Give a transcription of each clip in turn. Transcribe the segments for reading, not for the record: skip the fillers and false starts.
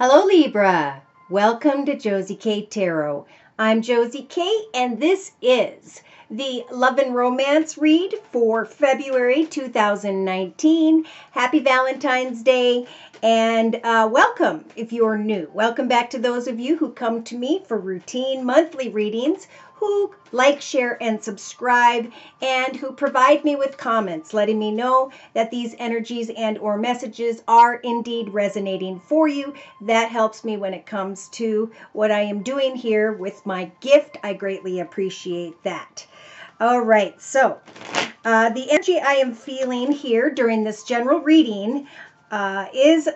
Hello Libra, welcome to Josie K Tarot. I'm Josie K and this is the Love and Romance read for February 2019. Happy Valentine's Day and welcome if you're new. Welcome back to those of you who come to me for routine monthly readings, who like, share, and subscribe, and who provide me with comments letting me know that these energies and or messages are indeed resonating for you. That helps me when it comes to what I am doing here with my gift. I greatly appreciate that. All right, so the energy I am feeling here during this general reading is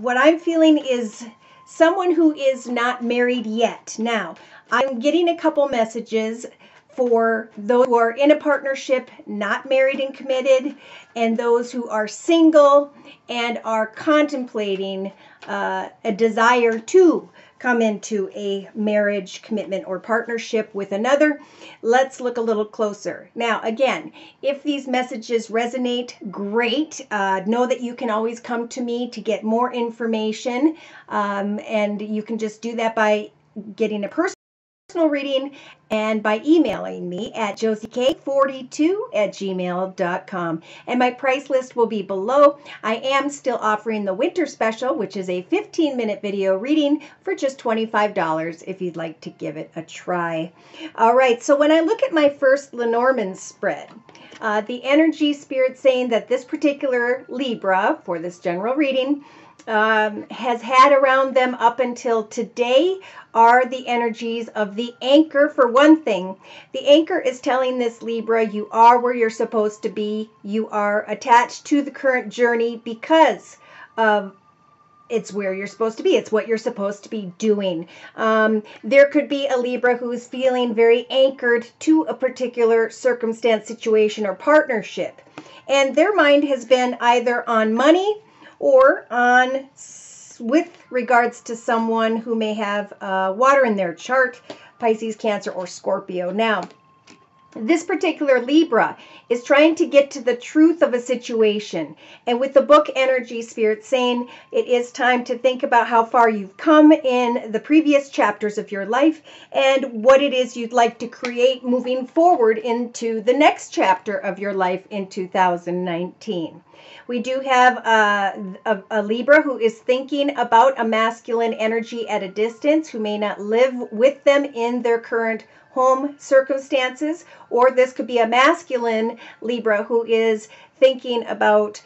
what I'm feeling is someone who is not married yet. Now, I'm getting a couple messages for those who are in a partnership, not married and committed, and those who are single and are contemplating a desire to come into a marriage, commitment, or partnership with another. Let's look a little closer. Now, again, if these messages resonate, great. Know that you can always come to me to get more information, and you can just do that by getting a personal reading and by emailing me at josiek42@gmail.com. And my price list will be below. I am still offering the winter special, which is a 15-minute video reading for just $25 if you'd like to give it a try. All right, so when I look at my first Lenormand spread, the energy spirit saying that this particular Libra for this general reading has had around them up until today are the energies of the anchor. For one thing, the anchor is telling this Libra, you are where you're supposed to be. You are attached to the current journey because of it's where you're supposed to be. It's what you're supposed to be doing. There could be a Libra who is feeling very anchored to a particular circumstance, situation, or partnership. And their mind has been either on money or on with regards to someone who may have water in their chart, Pisces, Cancer, or Scorpio. Now, this particular Libra is trying to get to the truth of a situation. And with the book energy spirit saying it is time to think about how far you've come in the previous chapters of your life and what it is you'd like to create moving forward into the next chapter of your life in 2019. We do have a Libra who is thinking about a masculine energy at a distance who may not live with them in their current home circumstances, or this could be a masculine Libra who is thinking about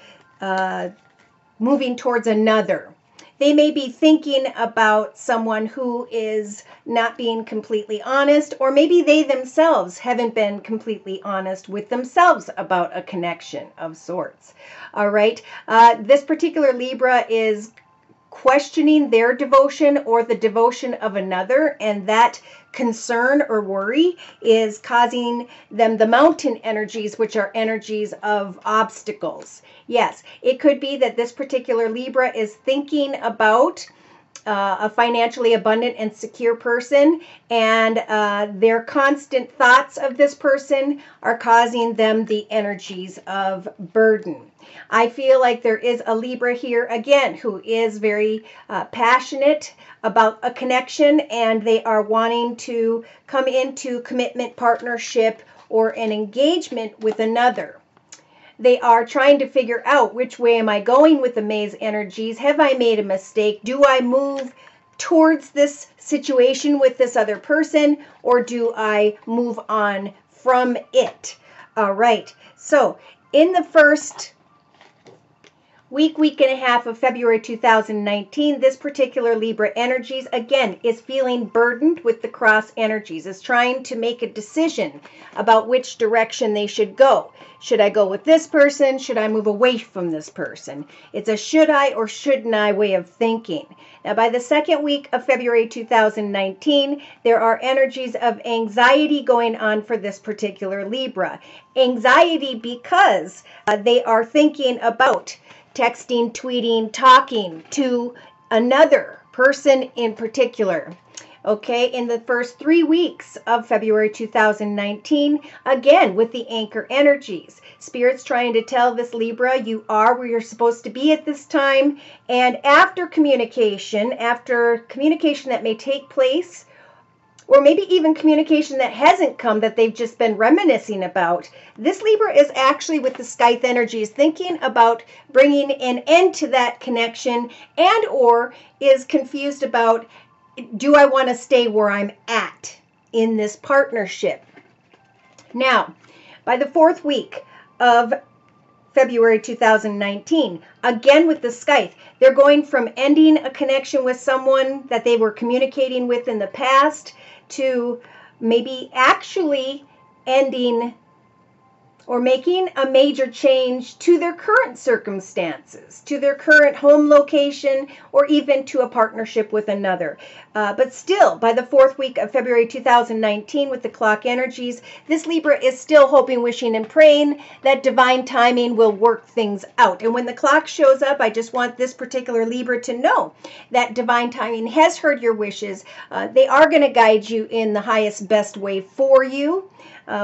moving towards another. They may be thinking about someone who is not being completely honest, or maybe they themselves haven't been completely honest with themselves about a connection of sorts. All right. This particular Libra is questioning their devotion or the devotion of another, and that concern or worry is causing them the mountain energies, which are energies of obstacles. Yes, it could be that this particular Libra is thinking about a financially abundant and secure person, and their constant thoughts of this person are causing them the energies of burden. I feel like there is a Libra here again who is very passionate about a connection, and they are wanting to come into commitment, partnership, or an engagement with another. They are trying to figure out, which way am I going with the maze energies? Have I made a mistake? Do I move towards this situation with this other person, or do I move on from it? All right. So in the first week and a half of February 2019, this particular Libra energies, again, is feeling burdened with the cross energies, is trying to make a decision about which direction they should go. Should I go with this person? Should I move away from this person? It's a should I or shouldn't I way of thinking. Now, by the second week of February 2019, there are energies of anxiety going on for this particular Libra. Anxiety because they are thinking about texting, tweeting, talking to another person in particular. Okay, in the first 3 weeks of February 2019, again with the anchor energies. Spirit's trying to tell this Libra, you are where you're supposed to be at this time. And after communication that may take place, or maybe even communication that hasn't come that they've just been reminiscing about, this Libra is actually with the Scythe energies thinking about bringing an end to that connection, and or is confused about, do I want to stay where I'm at in this partnership? Now, by the 4th week of February 2019, again with the Scythe, they're going from ending a connection with someone that they were communicating with in the past to maybe actually ending or making a major change to their current circumstances, to their current home location, or even to a partnership with another. But still, by the 4th week of February 2019, with the clock energies, this Libra is still hoping, wishing, and praying that divine timing will work things out. And when the clock shows up, I just want this particular Libra to know that divine timing has heard your wishes. They are going to guide you in the highest, best way for you.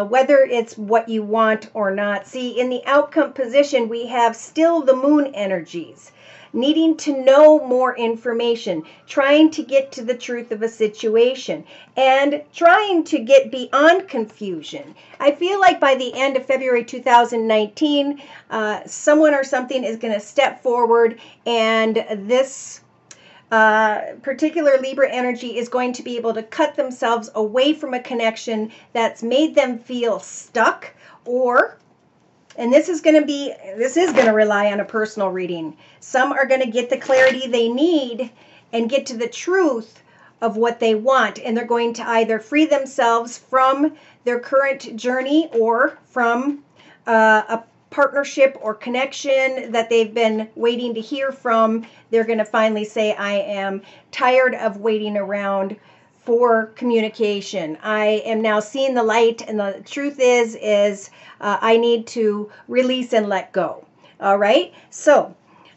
Whether it's what you want or not. See, in the outcome position, we have still the moon energies, needing to know more information, trying to get to the truth of a situation, and trying to get beyond confusion. I feel like by the end of February 2019, someone or something is going to step forward, and this particular Libra energy is going to be able to cut themselves away from a connection that's made them feel stuck, or, and this is going to rely on a personal reading. Some are going to get the clarity they need and get to the truth of what they want, and they're going to either free themselves from their current journey or from a partnership or connection that they've been waiting to hear from. They're going to finally say, I am tired of waiting around for communication. I am now seeing the light, and the truth is I need to release and let go. All right, so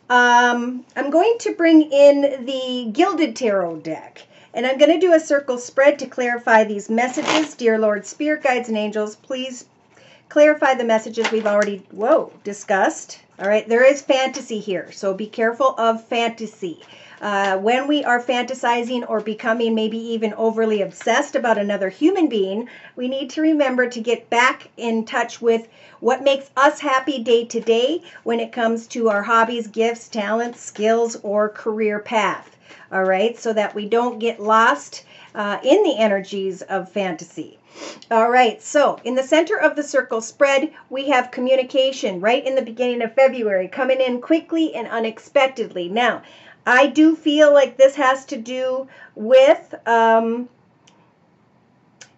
I'm going to bring in the Gilded Tarot deck, and I'm going to do a circle spread to clarify these messages. Dear Lord, Spirit, Guides, and Angels, please clarify the messages we've already discussed. All right, there is fantasy here, so be careful of fantasy. When we are fantasizing or becoming maybe even overly obsessed about another human being, we need to remember to get back in touch with what makes us happy day to day when it comes to our hobbies, gifts, talents, skills, or career path. All right, so that we don't get lost in the energies of fantasy. All right, so in the center of the circle spread, we have communication right in the beginning of February, coming in quickly and unexpectedly. Now, I do feel like this has to do with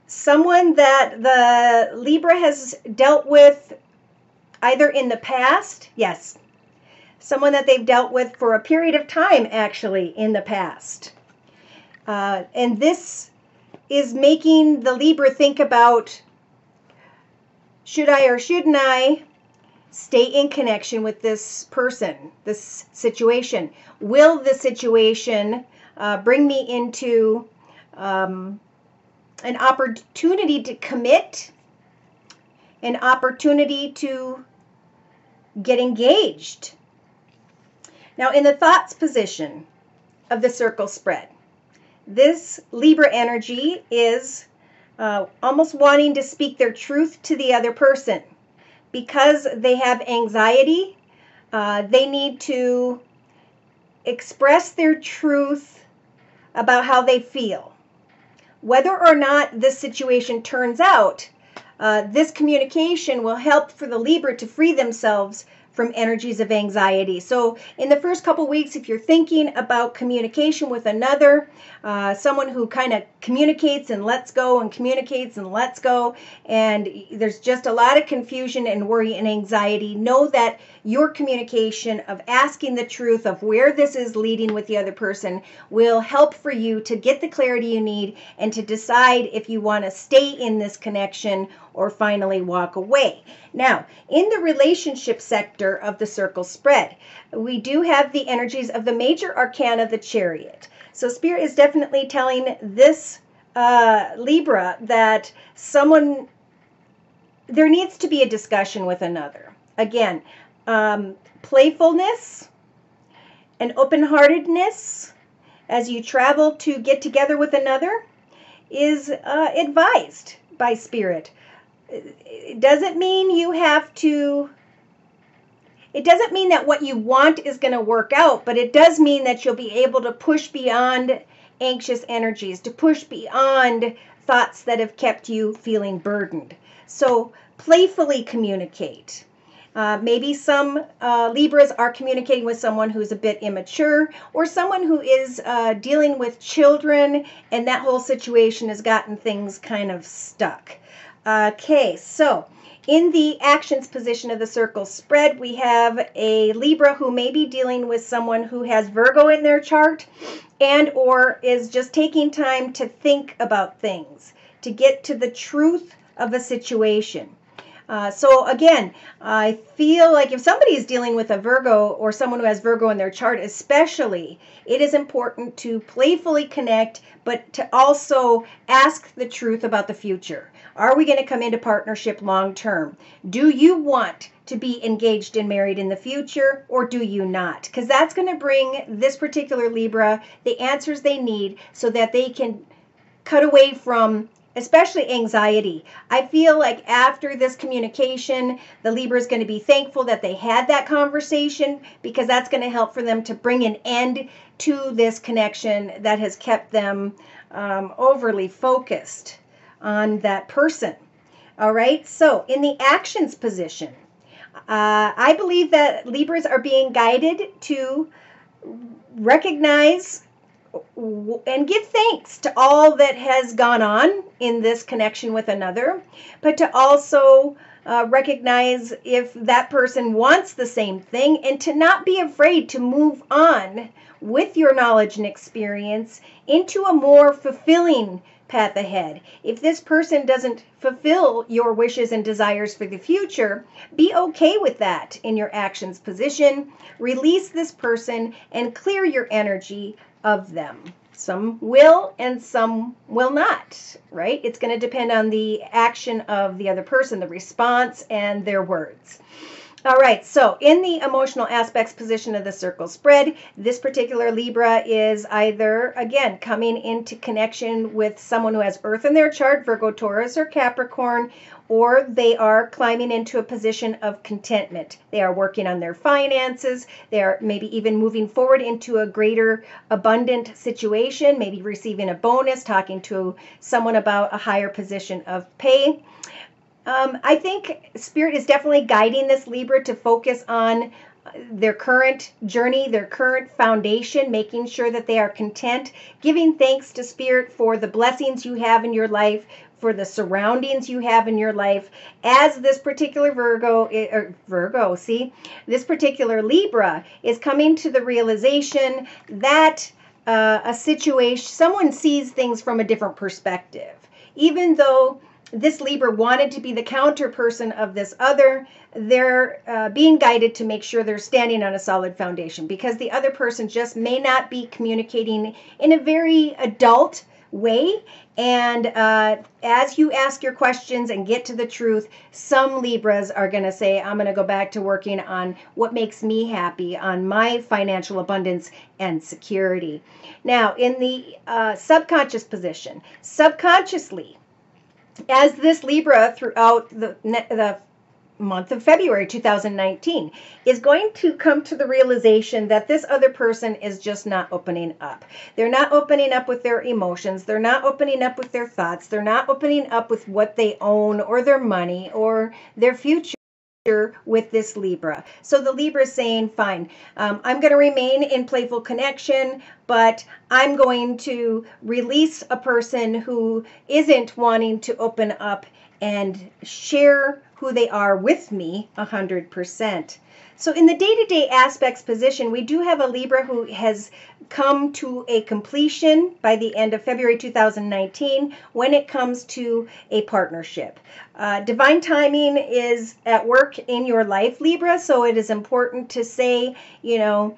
someone that the Libra has dealt with either in the past, yes, someone that they've dealt with for a period of time, actually, in the past. And this is making the Libra think about, should I or shouldn't I stay in connection with this person, this situation? Will the situation bring me into an opportunity to commit, an opportunity to get engaged? Now, in the thoughts position of the circle spread, this Libra energy is almost wanting to speak their truth to the other person. Because they have anxiety, they need to express their truth about how they feel. Whether or not this situation turns out, this communication will help for the Libra to free themselves from energies of anxiety. So in the first couple weeks, if you're thinking about communication with another, someone who kind of communicates and lets go and communicates and lets go, and there's just a lot of confusion and worry and anxiety, know that your communication of asking the truth of where this is leading with the other person will help for you to get the clarity you need and to decide if you want to stay in this connection or finally walk away. Now, in the relationship sector of the circle spread, we do have the energies of the major arcana, the Chariot. So Spirit is definitely telling this Libra that there needs to be a discussion with another. Again, playfulness and open-heartedness as you travel to get together with another is advised by Spirit. It doesn't mean you have to, it doesn't mean that what you want is going to work out, but it does mean that you'll be able to push beyond anxious energies, to push beyond thoughts that have kept you feeling burdened. So playfully communicate. Maybe some Libras are communicating with someone who's a bit immature, or someone who is dealing with children, and that whole situation has gotten things kind of stuck. Okay, so in the actions position of the circle spread, we have a Libra who may be dealing with someone who has Virgo in their chart, and or is just taking time to think about things, to get to the truth of a situation. So again, I feel like if somebody is dealing with a Virgo or someone who has Virgo in their chart especially, it is important to playfully connect, but to also ask the truth about the future. Are we going to come into partnership long term? Do you want to be engaged and married in the future, or do you not? Because that's going to bring this particular Libra the answers they need so that they can cut away from especially anxiety. I feel like after this communication, the Libra is going to be thankful that they had that conversation, because that's going to help for them to bring an end to this connection that has kept them overly focused on that person. All right, so in the actions position, I believe that Libras are being guided to recognize and give thanks to all that has gone on in this connection with another, but to also recognize if that person wants the same thing, and to not be afraid to move on with your knowledge and experience into a more fulfilling path ahead. If this person doesn't fulfill your wishes and desires for the future, be okay with that in your actions position. Release this person and clear your energy of them. Some will and some will not, right? It's going to depend on the action of the other person, the response, and their words. All right, so in the emotional aspects position of the circle spread, this particular Libra is either, again, coming into connection with someone who has Earth in their chart, Virgo, Taurus, or Capricorn, or they are climbing into a position of contentment. They are working on their finances. They are maybe even moving forward into a greater abundant situation, maybe receiving a bonus, talking to someone about a higher position of pay. I think Spirit is definitely guiding this Libra to focus on their current journey, their current foundation, making sure that they are content, giving thanks to Spirit for the blessings you have in your life, for the surroundings you have in your life, as this particular this particular Libra is coming to the realization that a situation, someone sees things from a different perspective. Even though this Libra wanted to be the counter person of this other, they're being guided to make sure they're standing on a solid foundation, because the other person just may not be communicating in a very adult way. And as you ask your questions and get to the truth, some Libras are going to say, I'm going to go back to working on what makes me happy, on my financial abundance and security. Now, in the subconscious position, subconsciously, as this Libra throughout the month of February 2019 is going to come to the realization that this other person is just not opening up. They're not opening up with their emotions. They're not opening up with their thoughts. They're not opening up with what they own or their money or their future with this Libra. So the Libra is saying, fine, I'm going to remain in playful connection, but I'm going to release a person who isn't wanting to open up and share who they are with me 100%. So in the day-to-day aspects position, we do have a Libra who has come to a completion by the end of February 2019 when it comes to a partnership. Divine timing is at work in your life, Libra, so it is important to say, you know,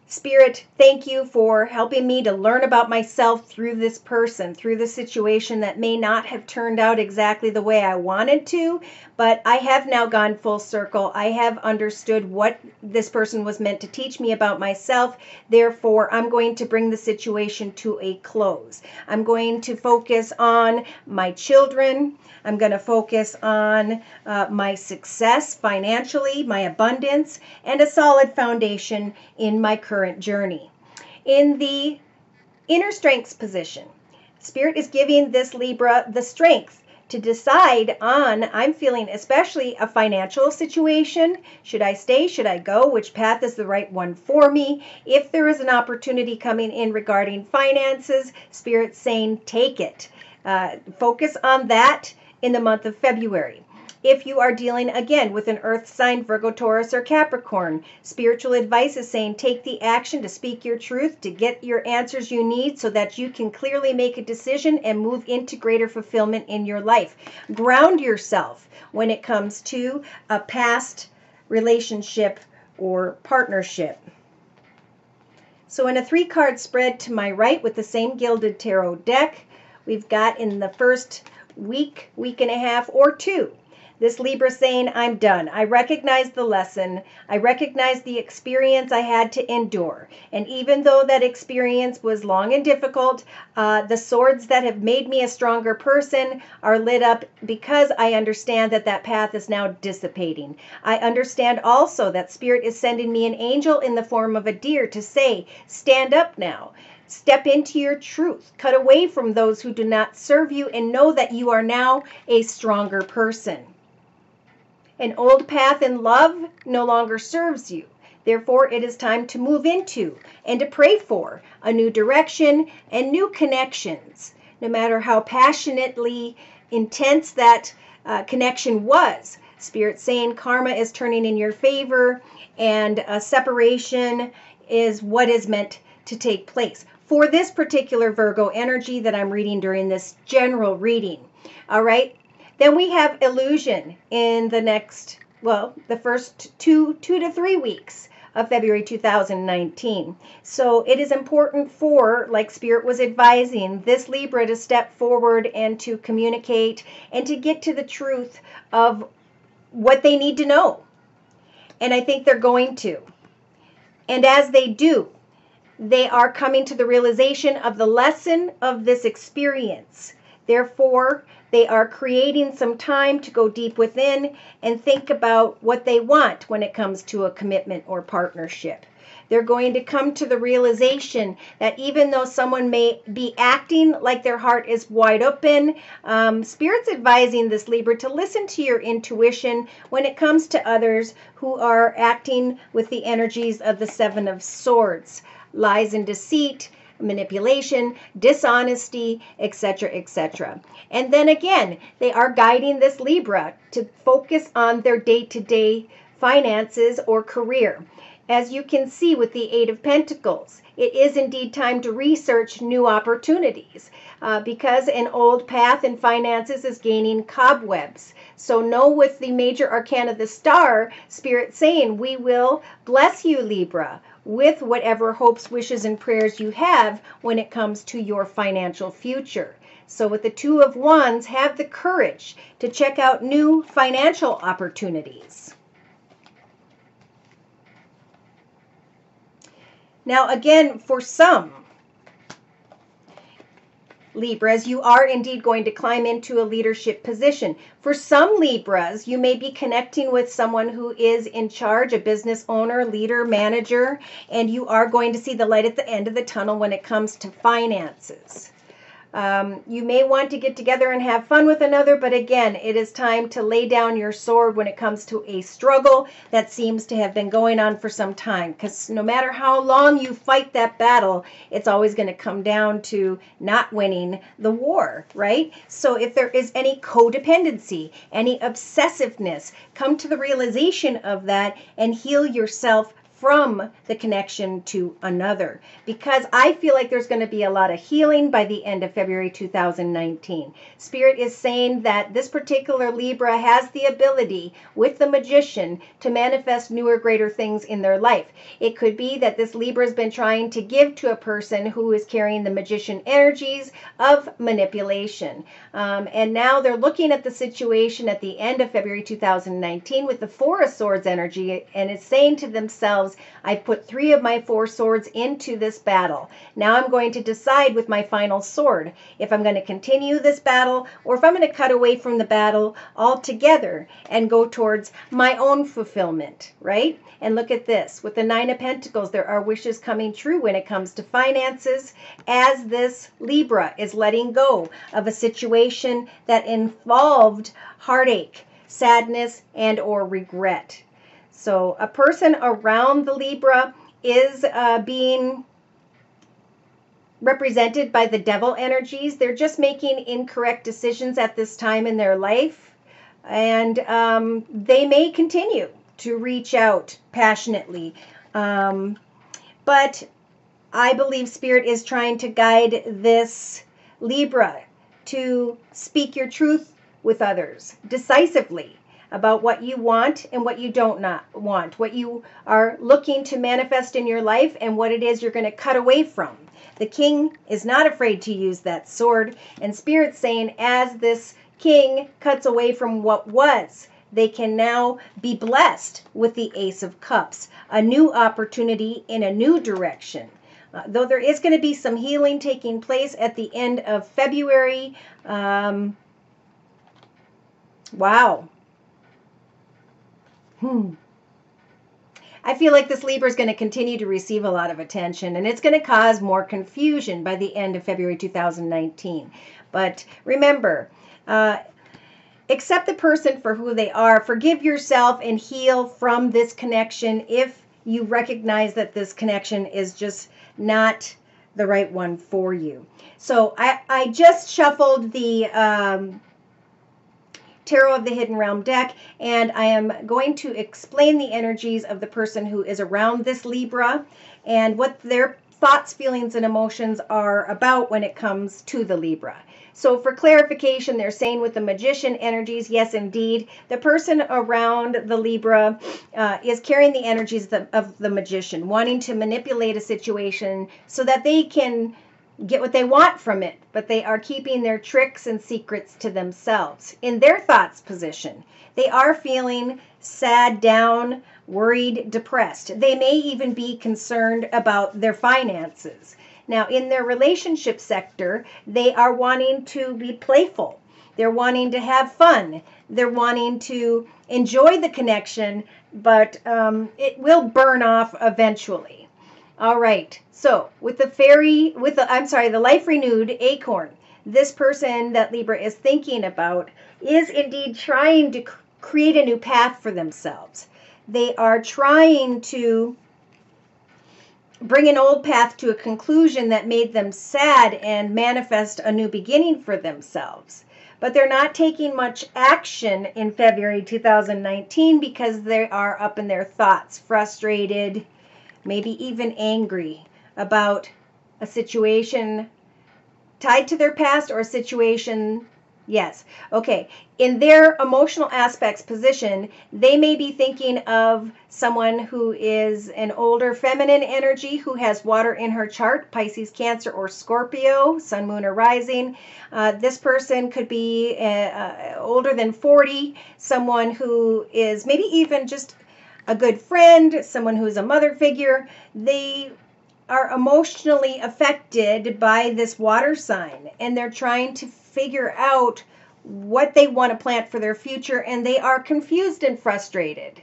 Spirit, thank you for helping me to learn about myself through this person, through the situation that may not have turned out exactly the way I wanted to, but I have now gone full circle. I have understood what this person was meant to teach me about myself. Therefore, I'm going to bring the situation to a close. I'm going to focus on my children. I'm going to focus on my success financially, my abundance, and a solid foundation in my current journey. In the inner strengths position, Spirit is giving this Libra the strength to decide on, I'm feeling especially a financial situation. Should I stay? Should I go? Which path is the right one for me? If there is an opportunity coming in regarding finances, Spirit's saying take it. Focus on that in the month of February. If you are dealing again with an earth sign, Virgo, Taurus, or Capricorn, spiritual advice is saying take the action to speak your truth, to get your answers you need so that you can clearly make a decision and move into greater fulfillment in your life. Ground yourself when it comes to a past relationship or partnership. So in a 3-card spread to my right with the same Gilded Tarot deck, we've got in the first week and a half, or 2. This Libra saying, I'm done. I recognize the lesson. I recognize the experience I had to endure. And even though that experience was long and difficult, the swords that have made me a stronger person are lit up because I understand that that path is now dissipating. I understand also that Spirit is sending me an angel in the form of a deer to say, stand up now. Step into your truth. Cut away from those who do not serve you and know that you are now a stronger person. An old path in love no longer serves you. Therefore, it is time to move into and to pray for a new direction and new connections. No matter how passionately intense that connection was, Spirit saying karma is turning in your favor and a separation is what is meant to take place for this particular Virgo energy that I'm reading during this general reading. All right. Then we have illusion in the next, well, the first two to 3 weeks of February 2019. So it is important for, like Spirit was advising, this Libra to step forward and to communicate and to get to the truth of what they need to know. And I think they're going to. And as they do, they are coming to the realization of the lesson of this experience. Therefore, they are creating some time to go deep within and think about what they want when it comes to a commitment or partnership. They're going to come to the realization that even though someone may be acting like their heart is wide open, Spirit's advising this Libra to listen to your intuition when it comes to others who are acting with the energies of the 7 of Swords. Lies and deceit, manipulation, dishonesty, etc., etc. And then again, they are guiding this Libra to focus on their day-to-day finances or career. As you can see with the 8 of Pentacles, it is indeed time to research new opportunities because an old path in finances is gaining cobwebs. So know with the major arcana, the Star, Spirit saying, we will bless you, Libra, with whatever hopes, wishes, and prayers you have when it comes to your financial future. So with the 2 of Wands, have the courage to check out new financial opportunities. Now again, for some Libras, you are indeed going to climb into a leadership position. For some Libras, you may be connecting with someone who is in charge, a business owner, leader, manager, and you are going to see the light at the end of the tunnel when it comes to finances. You may want to get together and have fun with another, but again, it is time to lay down your sword when it comes to a struggle that seems to have been going on for some time. Because no matter how long you fight that battle, it's always going to come down to not winning the war, right? So if there is any codependency, any obsessiveness, come to the realization of that and heal yourself from the connection to another, because I feel like there's going to be a lot of healing by the end of February 2019. Spirit is saying that this particular Libra has the ability with the Magician to manifest newer, greater things in their life. It could be that this Libra has been trying to give to a person who is carrying the Magician energies of manipulation. And now they're looking at the situation at the end of February 2019 with the Four of Swords energy, and it's saying to themselves, I put 3 of my 4 swords into this battle. Now I'm going to decide with my final sword if I'm going to continue this battle or if I'm going to cut away from the battle altogether and go towards my own fulfillment, right? And look at this. With the 9 of Pentacles, there are wishes coming true when it comes to finances, as this Libra is letting go of a situation that involved heartache, sadness, and or regret. So a person around the Libra is being represented by the devil energies. They're just making incorrect decisions at this time in their life. And they may continue to reach out passionately. But I believe Spirit is trying to guide this Libra to speak your truth with others decisively about what you want and what you don't not want, what you are looking to manifest in your life and what it is you're going to cut away from. The king is not afraid to use that sword, and Spirit's saying as this king cuts away from what was, they can now be blessed with the Ace of Cups, a new opportunity in a new direction. Though there is going to be some healing taking place at the end of February. Wow. I feel like this Libra is going to continue to receive a lot of attention, and it's going to cause more confusion by the end of February 2019. But remember, accept the person for who they are. Forgive yourself and heal from this connection if you recognize that this connection is just not the right one for you. So I just shuffled the Tarot of the Hidden Realm deck, and I am going to explain the energies of the person who is around this Libra and what their thoughts, feelings, and emotions are about when it comes to the Libra. So for clarification, they're saying with the Magician energies, yes, indeed, the person around the Libra is carrying the energies of the Magician, wanting to manipulate a situation so that they can get what they want from it, but they are keeping their tricks and secrets to themselves. In their thoughts position, they are feeling sad, down, worried, depressed. They may even be concerned about their finances. Now, in their relationship sector, they are wanting to be playful. They're wanting to have fun. They're wanting to enjoy the connection, but it will burn off eventually. All right. So with the Life Renewed Acorn, this person that Libra is thinking about is indeed trying to create a new path for themselves. They are trying to bring an old path to a conclusion that made them sad and manifest a new beginning for themselves. But they're not taking much action in February 2019 because they are up in their thoughts, frustrated, maybe even angry about a situation tied to their past or a situation, yes. Okay, in their emotional aspects position, they may be thinking of someone who is an older feminine energy who has water in her chart, Pisces, Cancer, or Scorpio, Sun, Moon, or Rising. This person could be older than 40, someone who is maybe even just a good friend, someone who's a mother figure. They are emotionally affected by this water sign, and they're trying to figure out what they want to plant for their future, and they are confused and frustrated.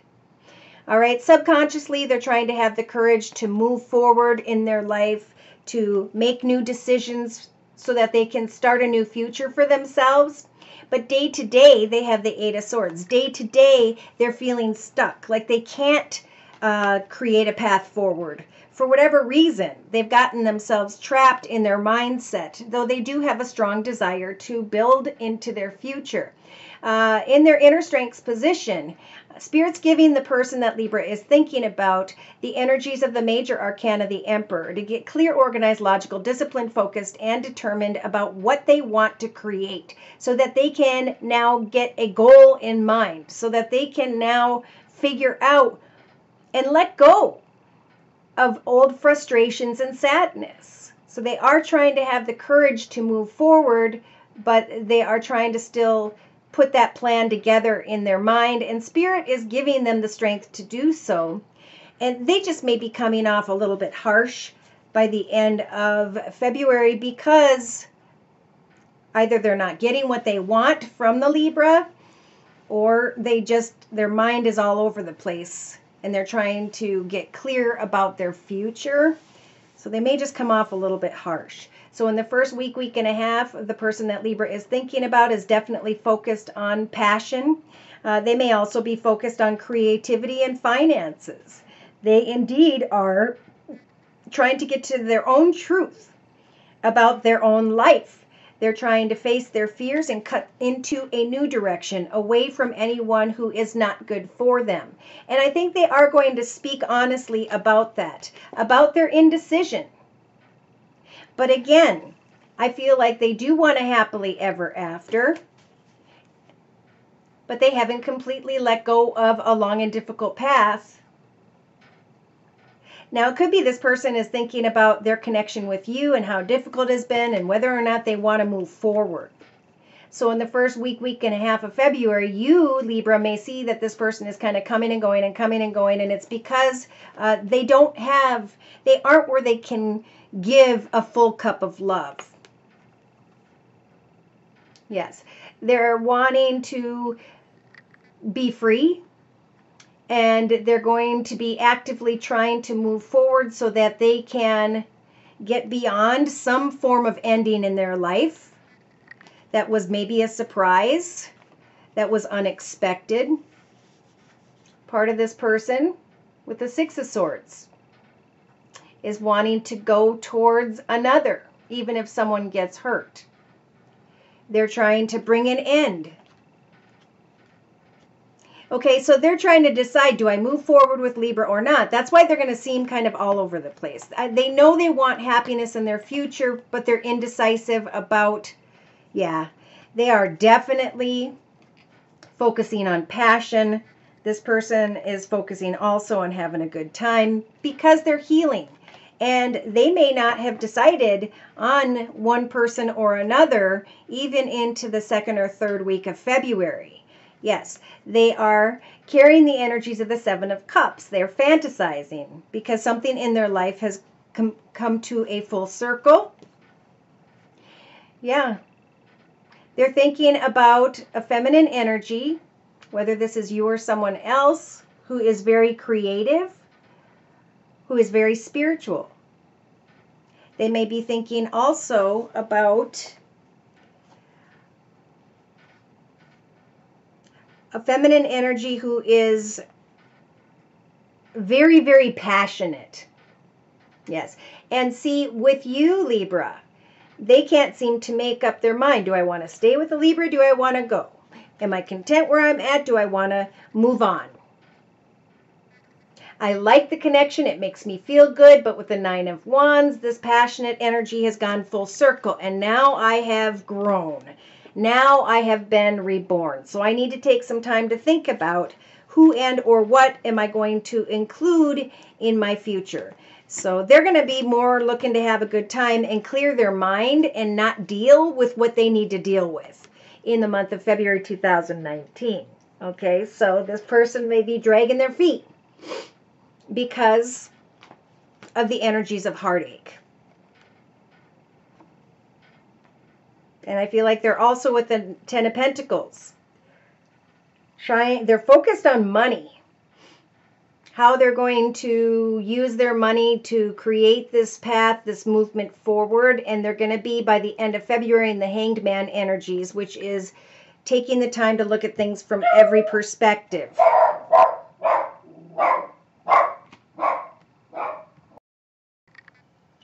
All right, subconsciously, they're trying to have the courage to move forward in their life, to make new decisions so that they can start a new future for themselves. But day to day, they have the Eight of Swords. Day to day, they're feeling stuck, like they can't create a path forward. For whatever reason, they've gotten themselves trapped in their mindset, though they do have a strong desire to build into their future. in their inner strengths position. Spirit's giving the person that Libra is thinking about the energies of the major arcana, the Emperor, to get clear, organized, logical, disciplined, focused, and determined about what they want to create, so that they can now get a goal in mind, so that they can now figure out and let go of old frustrations and sadness. So they are trying to have the courage to move forward, but they are trying to still put that plan together in their mind, and Spirit is giving them the strength to do so. And they just may be coming off a little bit harsh by the end of February, because either they're not getting what they want from the Libra, or their mind is all over the place and they're trying to get clear about their future. So they may just come off a little bit harsh. So in the first week and a half, the person that Libra is thinking about is definitely focused on passion. They may also be focused on creativity and finances. They indeed are trying to get to their own truth about their own life. They're trying to face their fears and cut into a new direction, away from anyone who is not good for them. And I think they are going to speak honestly about that, about their indecision. But again, I feel like they do want a happily ever after, but they haven't completely let go of a long and difficult path. Now, it could be this person is thinking about their connection with you and how difficult it has been and whether or not they want to move forward. So in the first week and a half of February, you, Libra, may see that this person is kind of coming and going and coming and going, and it's because they aren't where they can give a full cup of love. Yes, they're wanting to be free, and they're going to be actively trying to move forward so that they can get beyond some form of ending in their life that was maybe a surprise, that was unexpected. Part of this person with the Six of Swords is wanting to go towards another, even if someone gets hurt. They're trying to bring an end. Okay, so they're trying to decide, do I move forward with Libra or not? That's why they're going to seem kind of all over the place. They know they want happiness in their future, but they're indecisive about, they are definitely focusing on passion. This person is focusing also on having a good time because they're healing. And they may not have decided on one person or another, even into the second or third week of February. Yes, they are carrying the energies of the Seven of Cups. They're fantasizing because something in their life has come to a full circle. Yeah. They're thinking about a feminine energy, whether this is you or someone else, who is very creative, who is very spiritual. They may be thinking also about a feminine energy who is very, very passionate. Yes. And see, with you, Libra, they can't seem to make up their mind. Do I want to stay with the Libra? Do I want to go? Am I content where I'm at? Do I want to move on? I like the connection. It makes me feel good. But with the Nine of Wands, this passionate energy has gone full circle. And now I have grown. Now I have been reborn. So I need to take some time to think about who and or what am I going to include in my future. So they're going to be more looking to have a good time and clear their mind and not deal with what they need to deal with in the month of February 2019. Okay, so this person may be dragging their feet because of the energies of heartache. And I feel like they're also with the Ten of Pentacles. They're focused on money. How they're going to use their money to create this path, this movement forward. And they're going to be, by the end of February, in the Hanged Man energies, which is taking the time to look at things from every perspective.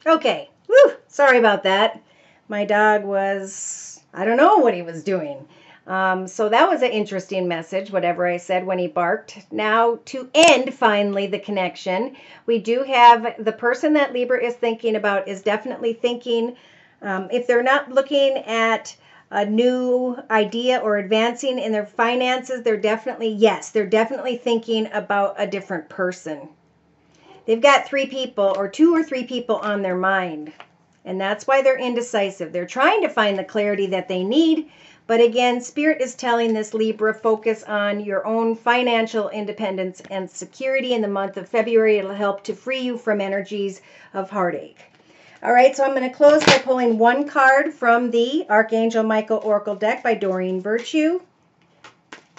Okay. Woo! Sorry about that. My dog was, I don't know what he was doing. So that was an interesting message, whatever I said when he barked. Now, to end finally the connection, we do have the person that Libra is thinking about is definitely thinking, if they're not looking at a new idea or advancing in their finances, they're definitely thinking about a different person. They've got 3 people or 2 or 3 people on their mind, and that's why they're indecisive. They're trying to find the clarity that they need. But again, Spirit is telling this Libra, focus on your own financial independence and security in the month of February. It'll help to free you from energies of heartache. All right, so I'm going to close by pulling 1 card from the Archangel Michael Oracle deck by Doreen Virtue.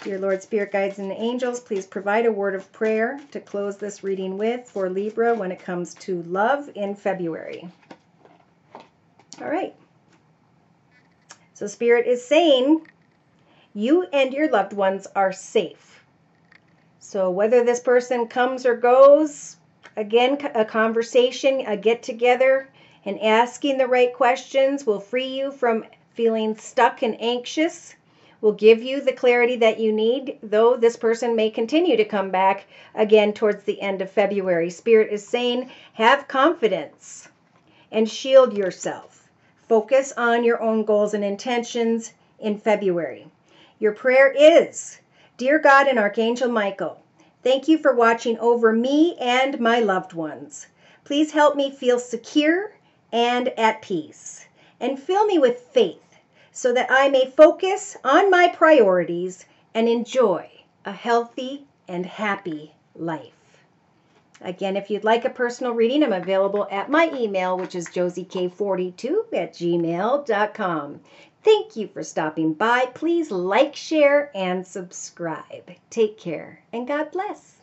Dear Lord, Spirit Guides, and Angels, please provide a word of prayer to close this reading with for Libra when it comes to love in February. All right. So Spirit is saying you and your loved ones are safe. So whether this person comes or goes, again, a conversation, a get-together, and asking the right questions will free you from feeling stuck and anxious, will give you the clarity that you need, though this person may continue to come back again towards the end of February. Spirit is saying have confidence and shield yourself. Focus on your own goals and intentions in February. Your prayer is, Dear God and Archangel Michael, thank you for watching over me and my loved ones. Please help me feel secure and at peace, and fill me with faith so that I may focus on my priorities and enjoy a healthy and happy life. Again, if you'd like a personal reading, I'm available at my email, which is josiek42@gmail.com. Thank you for stopping by. Please like, share, and subscribe. Take care, and God bless.